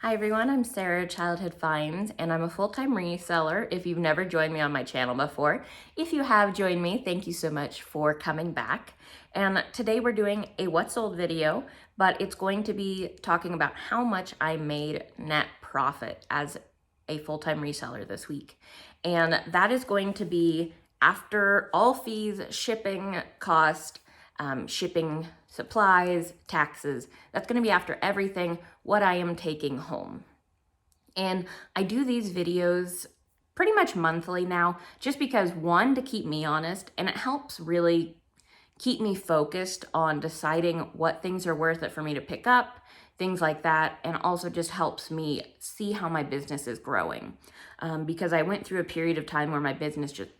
Hi everyone, I'm Sarah, Childhood Finds, and I'm a full-time reseller if you've never joined me on my channel before. If you have joined me, thank you so much for coming back. And today we're doing a what sold video, but it's going to be talking about how much I made net profit as a full-time reseller this week. And that is going to be after all fees, shipping cost, shipping supplies, taxes. That's going to be after everything, what I am taking home. And I do these videos pretty much monthly now, just because one, to keep me honest, and it helps really keep me focused on deciding what things are worth it for me to pick up, things like that, and also just helps me see how my business is growing. Because I went through a period of time where my business just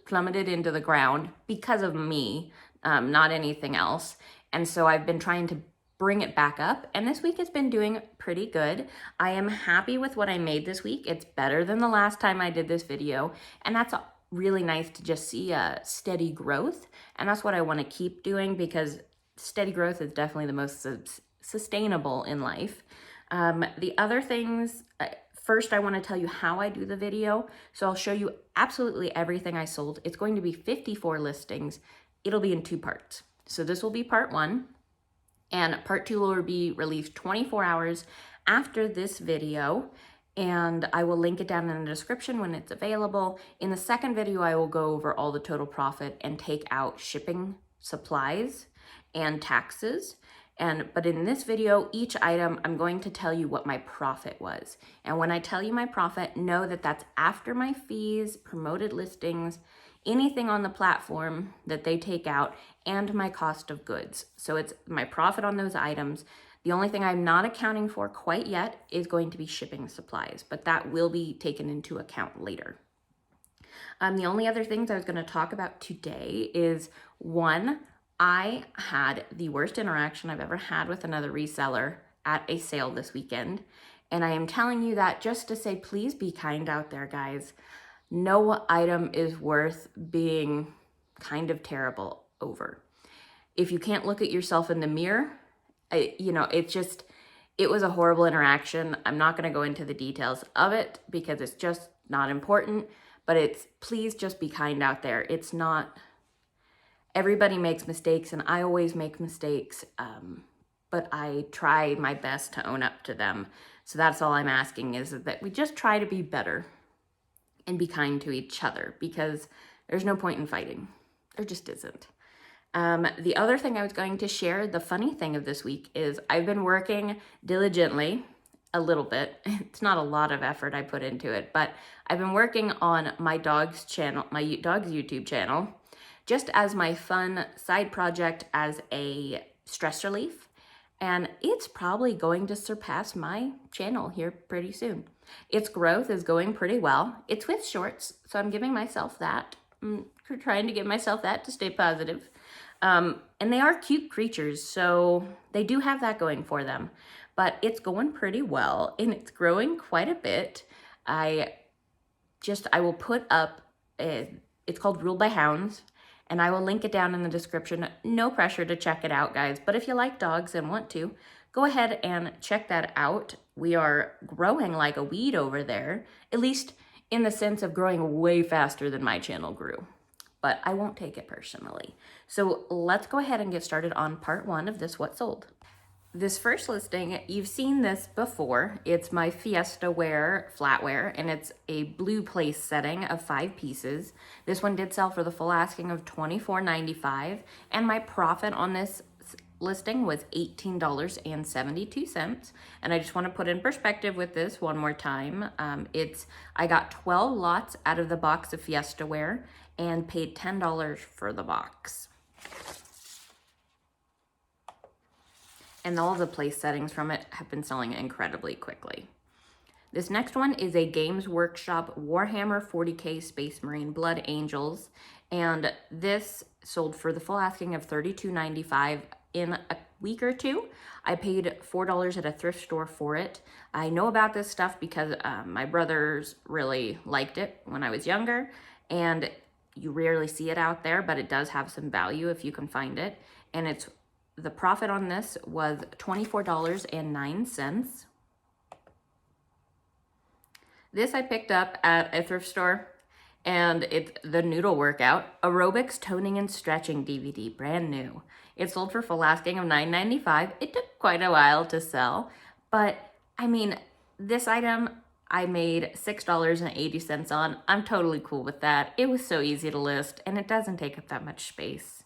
plummeted into the ground because of me, not anything else. And so I've been trying to bring it back up, and this week it's been doing pretty good. I am happy with what I made this week. It's better than the last time I did this video, and that's really nice to just see a steady growth, and that's what I want to keep doing, because steady growth is definitely the most sustainable in life. The other things, first I want to tell you how I do the video. So I'll show you absolutely everything I sold. It's going to be 54 listings. It'll be in 2 parts. So this will be part 1, and part 2 will be released 24 hours after this video, and I will link it down in the description when it's available. In the second video, I will go over all the total profit and take out shipping, supplies, and taxes. But in this video, each item, I'm going to tell you what my profit was. And when I tell you my profit, know that that's after my fees, promoted listings, anything on the platform that they take out, and my cost of goods. So it's my profit on those items. The only thing I'm not accounting for quite yet is going to be shipping supplies, but that will be taken into account later. The only other things I was going to talk about today is, one, I had the worst interaction I've ever had with another reseller at a sale this weekend. And I am telling you that just to say, please be kind out there, guys. No item is worth being kind of terrible over. If you can't look at yourself in the mirror, it was a horrible interaction. I'm not going to go into the details of it because it's just not important, but please just be kind out there. It's not, everybody makes mistakes, and I always make mistakes, but I try my best to own up to them. So that's all I'm asking, is that we just try to be better and be kind to each other, because there's no point in fighting. There just isn't. The other thing I was going to share, the funny thing of this week, is I've been working diligently a little bit. It's not a lot of effort I put into it, but I've been working on my dog's channel, my dog's YouTube channel, just as my fun side project as a stress relief. And it's probably going to surpass my channel here pretty soon. Its growth is going pretty well. It's with shorts, so I'm giving myself that. I'm trying to give myself that to stay positive. And they are cute creatures, so they do have that going for them. But it's going pretty well, and it's growing quite a bit. I will put up, it's called Ruled by Hounds, and I will link it down in the description. No pressure to check it out, guys, but if you like dogs and want to, go ahead and check that out. We are growing like a weed over there, at least in the sense of growing way faster than my channel grew. But I won't take it personally. So let's go ahead and get started on part 1 of this What Sold. This first listing, you've seen this before. It's my Fiesta Wear flatware, and it's a blue place setting of 5 pieces. This one did sell for the full asking of $24.95, and my profit on this listing was $18.72. And I just want to put in perspective with this one more time. I got 12 lots out of the box of Fiesta Wear and paid $10 for the box. And all the place settings from it have been selling incredibly quickly. This next one is a Games Workshop Warhammer 40K Space Marine Blood Angels, and this sold for the full asking of $32.95 in a week or 2. I paid $4 at a thrift store for it. I know about this stuff because my brothers really liked it when I was younger, and you rarely see it out there, but it does have some value if you can find it. And the profit on this was $24.09. This I picked up at a thrift store, and it's the Noodle Workout Aerobics Toning and Stretching DVD, brand new. It sold for full asking of $9.95. It took quite a while to sell, but I mean, this item I made $6.80 on. I'm totally cool with that. It was so easy to list, and it doesn't take up that much space.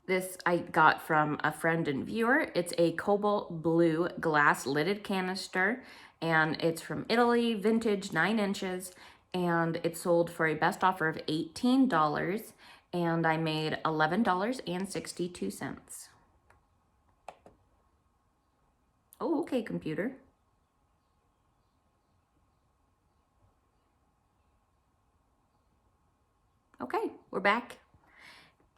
This I got from a friend and viewer. It's a cobalt blue glass lidded canister, and it's from Italy, vintage, 9 inches, and it sold for a best offer of $18, and I made $11.62. Oh, okay, computer. Okay, we're back.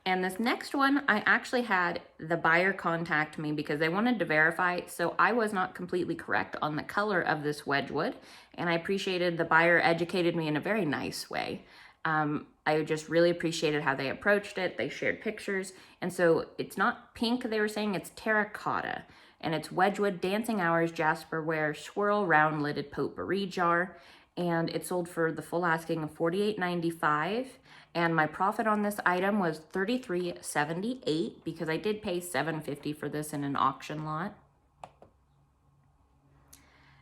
And this next one, I actually had the buyer contact me because they wanted to verify, so I was not completely correct on the color of this Wedgwood, and I appreciated the buyer educated me in a very nice way. I just really appreciated how they approached it. They shared pictures, and so it's not pink, they were saying, it's terracotta, and it's Wedgwood Dancing Hours Jasperware Swirl Round Lidded Potpourri Jar, and it sold for the full asking of $48.95. And my profit on this item was $33.78 because I did pay $7.50 for this in an auction lot.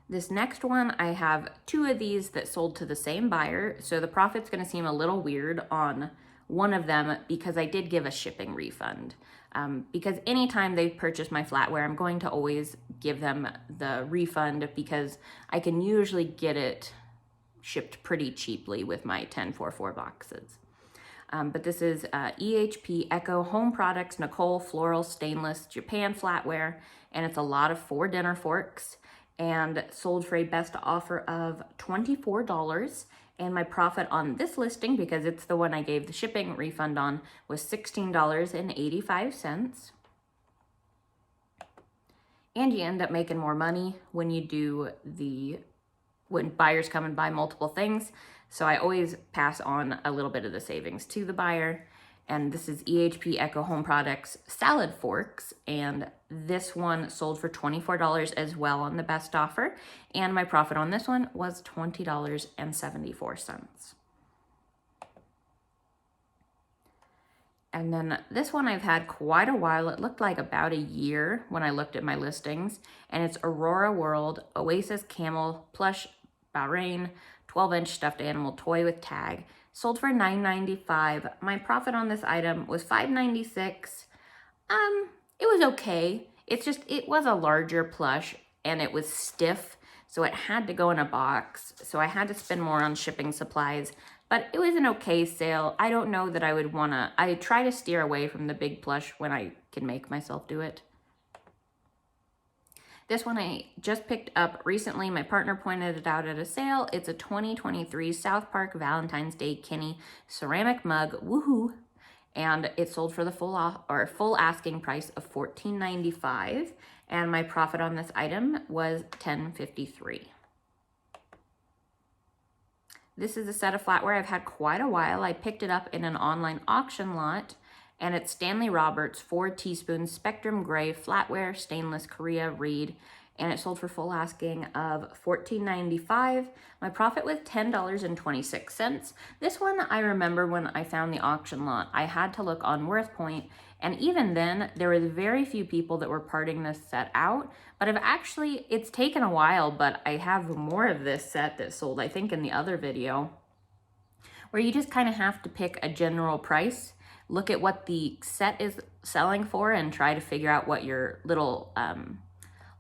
This next one, I have 2 of these that sold to the same buyer, so the profit's going to seem a little weird on one of them because I did give a shipping refund. Because anytime they purchase my flatware, I'm going to always give them the refund because I can usually get it shipped pretty cheaply with my 1044 boxes. But this is EHP Echo Home Products Nicole Floral Stainless Japan Flatware, and it's a lot of 4 dinner forks, and sold for a best offer of $24. And my profit on this listing, because it's the one I gave the shipping refund on, was $16.85. And you end up making more money when you do when buyers come and buy multiple things. So I always pass on a little bit of the savings to the buyer. And this is EHP Echo Home Products salad forks. And this one sold for $24 as well on the best offer. And my profit on this one was $20.74. And then this one I've had quite a while. It looked like about a year when I looked at my listings. And it's Aurora World Oasis Camel Plush Bahrain 12-inch stuffed animal toy with tag. Sold for $9.95. My profit on this item was $5.96. It was okay. It was a larger plush and it was stiff, so it had to go in a box. So I had to spend more on shipping supplies, but it was an okay sale. I don't know that I would wanna, I try to steer away from the big plush when I can make myself do it. This one I just picked up recently. My partner pointed it out at a sale. It's a 2023 South Park Valentine's Day Kinney ceramic mug. Woohoo! And it sold for the full asking price of $14.95. And my profit on this item was $10.53. This is a set of flatware I've had quite a while. I picked it up in an online auction lot. And it's Stanley Roberts 4 teaspoons Spectrum Gray flatware stainless Korea reed, and it sold for full asking of $14.95. My profit was $10.26. This one I remember when I found the auction lot, I had to look on WorthPoint, and even then there was very few people that were parting this set out. But it's taken a while, but I have more of this set that sold, I think, in the other video, where you just kind of have to pick a general price. Look at what the set is selling for and try to figure out what your little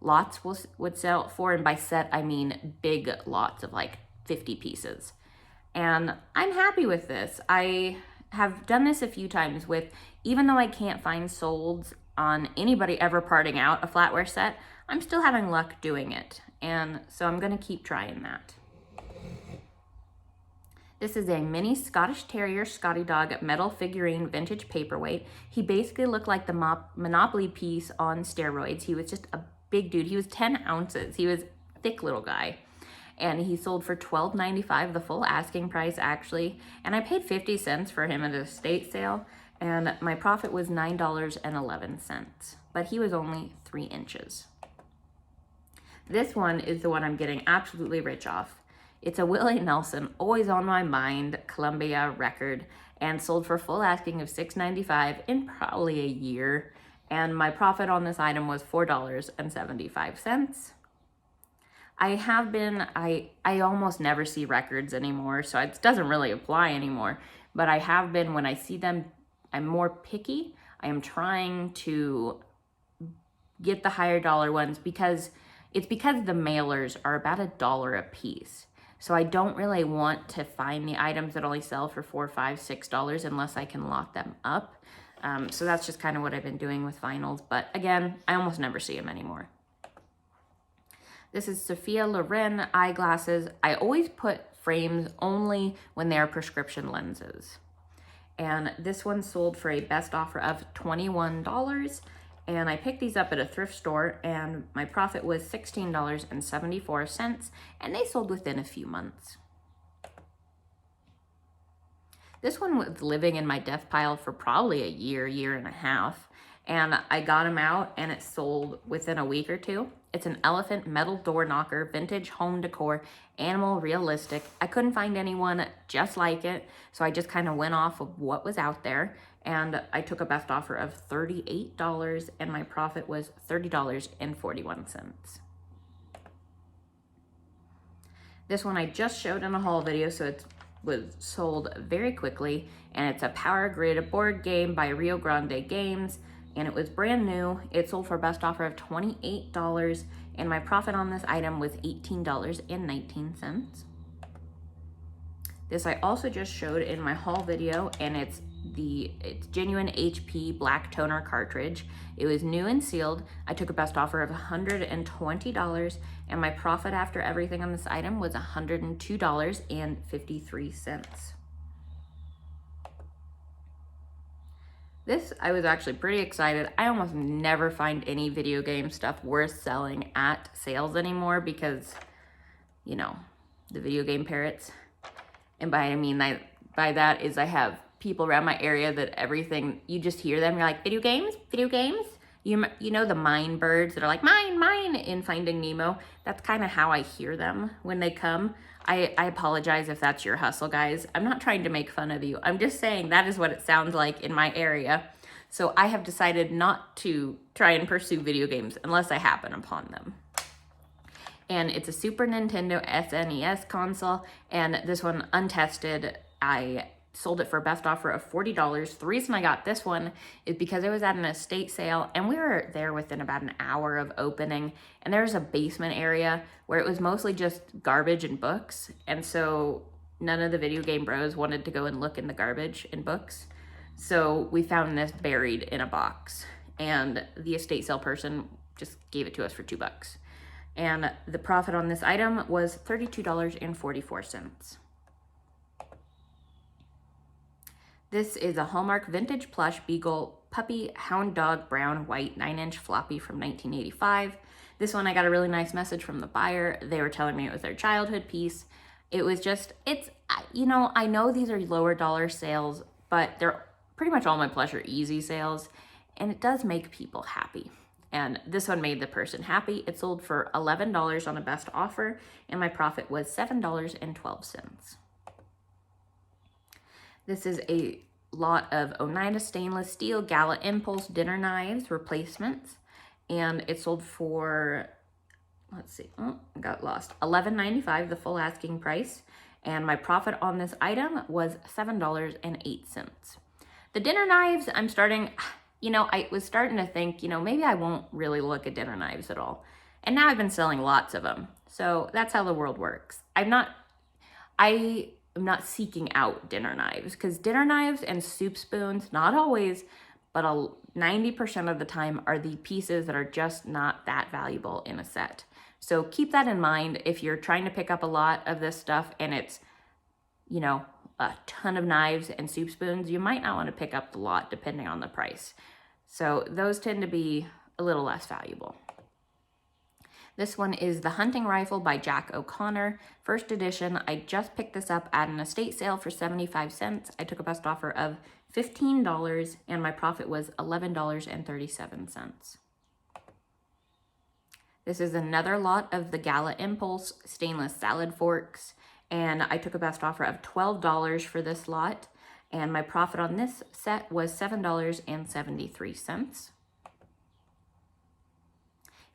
lots would sell for. And by set, I mean big lots of like 50 pieces. And I'm happy with this. I have done this a few times even though I can't find solds on anybody ever parting out a flatware set, I'm still having luck doing it. And so I'm gonna keep trying that. This is a mini Scottish Terrier Scotty Dog metal figurine vintage paperweight. He basically looked like the Monopoly piece on steroids. He was just a big dude. He was 10 ounces. He was a thick little guy. And he sold for $12.95, the full asking price actually. And I paid 50 cents for him at a estate sale. And my profit was $9.11. But he was only 3 inches. This one is the one I'm getting absolutely rich off. It's a Willie Nelson, always on my mind, Columbia record, and sold for full asking of $6.95 in probably a year. And my profit on this item was $4.75. I almost never see records anymore, so it doesn't really apply anymore. But I have been, when I see them, I'm more picky. I am trying to get the higher dollar ones because the mailers are about $1 a piece. So I don't really want to find the items that only sell for $4, $5, $6 unless I can lock them up. So that's just kind of what I've been doing with vinyls. But again, I almost never see them anymore. This is Sophia Loren eyeglasses. I always put frames only when they are prescription lenses. And this one sold for a best offer of $21. And I picked these up at a thrift store and my profit was $16.74, and they sold within a few months. This one was living in my death pile for probably a year and a half, and I got them out and it sold within a week or two. It's an elephant metal door knocker, vintage home decor, animal realistic. I couldn't find anyone just like it, so I just kind of went off of what was out there, and I took a best offer of $38 and my profit was $30.41. This one I just showed in a haul video, so it was sold very quickly, and it's a Power Grid board game by Rio Grande Games, and it was brand new. It sold for a best offer of $28, and my profit on this item was $18.19. This I also just showed in my haul video, and it's genuine HP black toner cartridge. It was new and sealed. I took a best offer of $120, and my profit after everything on this item was $102.53. This, I was actually pretty excited. I almost never find any video game stuff worth selling at sales anymore because, you know, the video game parrots. And by that is I have people around my area that everything, you just hear them, you're like, video games? You know the mine birds that are like, mine in Finding Nemo? That's kind of how I hear them when they come. I apologize if that's your hustle, guys. I'm not trying to make fun of you. I'm just saying that is what it sounds like in my area. So I have decided not to try and pursue video games unless I happen upon them. And it's a Super Nintendo SNES console, and this one untested, I sold it for a best offer of $40. The reason I got this one is because it was at an estate sale, and we were there within about an hour of opening, and there was a basement area where it was mostly just garbage and books, and so none of the video game bros wanted to go and look in the garbage and books. So we found this buried in a box, and the estate sale person just gave it to us for $2. And the profit on this item was $32.44. This is a Hallmark vintage plush beagle puppy hound dog brown white 9-inch floppy from 1985. This one I got a really nice message from the buyer. They were telling me it was their childhood piece. It was just, you know, I know these are lower dollar sales, but they're pretty much all my plush are easy sales, and it does make people happy. And this one made the person happy. It sold for $11 on a best offer, and my profit was $7.12. This is a lot of Oneida stainless steel Gala Impulse dinner knives replacements, and it sold for, let's see, I got lost, $11.95, the full asking price, and my profit on this item was $7.08. The dinner knives, I'm starting, you know, I was starting to think, you know, maybe I won't really look at dinner knives at all. And now I've been selling lots of them. So that's how the world works. I am not seeking out dinner knives, because dinner knives and soup spoons, not always, but 90% of the time are the pieces that are just not that valuable in a set. So keep that in mind if you're trying to pick up a lot of this stuff and it's, you know, a ton of knives and soup spoons, you might not want to pick up the lot depending on the price. So those tend to be a little less valuable. This one is the Hunting Rifle by Jack O'Connor, first edition. I just picked this up at an estate sale for 75 cents. I took a best offer of $15, and my profit was $11.37. This is another lot of the Gala Impulse stainless salad forks, and I took a best offer of $12 for this lot, and my profit on this set was $7.73.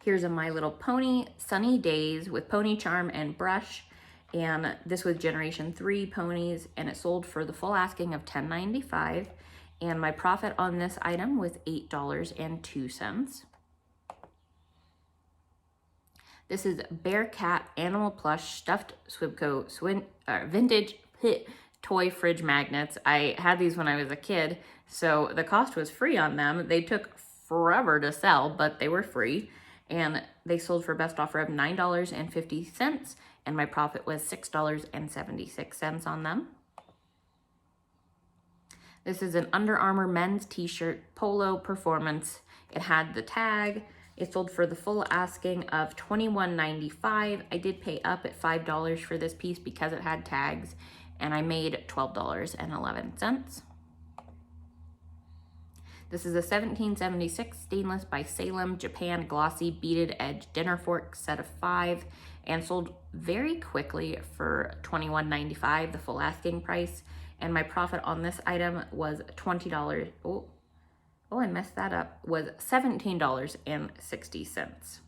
Here's a My Little Pony Sunny Days with pony charm and brush, and this was generation 3 ponies, and it sold for the full asking of $10.95, and my profit on this item was $8.02. This is Bear Cat Animal Plush Stuffed Swimco vintage toy fridge magnets. I had these when I was a kid, so the cost was free on them. They took forever to sell, but they were free, and they sold for a best offer of $9.50, and my profit was $6.76 on them. This is an Under Armour men's t-shirt polo performance. It had the tag. It sold for the full asking of $21.95. I did pay up at $5 for this piece because it had tags, and I made $12.11. This is a 1776 stainless by Salem, Japan glossy beaded edge dinner fork set of 5, and sold very quickly for $21.95, the full asking price, and my profit on this item was $20. Oh, I messed that up, was $17.60.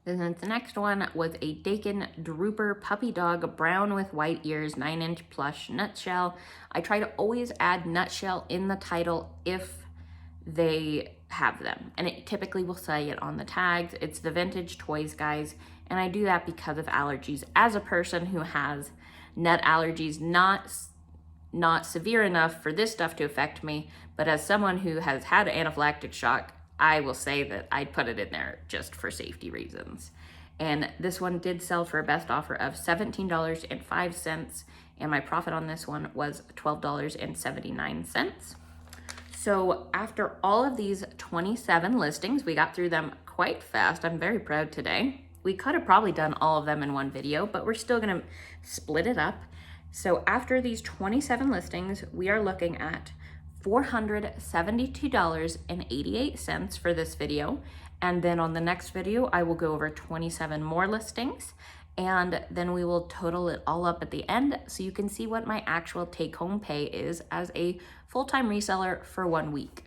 Then the next one was a Dakin Drooper Puppy Dog Brown with White Ears 9-inch plush nutshell. I try to always add nutshell in the title if they have them, and it typically will say it on the tags. It's the Vintage Toys, guys, and I do that because of allergies. As a person who has nut allergies, not severe enough for this stuff to affect me, but as someone who has had anaphylactic shock, I will say that I'd put it in there just for safety reasons. And this one did sell for a best offer of $17.05, and my profit on this one was $12.79. So after all of these 27 listings, we got through them quite fast. I'm very proud today. We could have probably done all of them in one video, but we're still gonna split it up. So after these 27 listings, we are looking at $472.88 for this video. And then on the next video, I will go over 27 more listings, and then we will total it all up at the end so you can see what my actual take-home pay is as a full-time reseller for 1 week.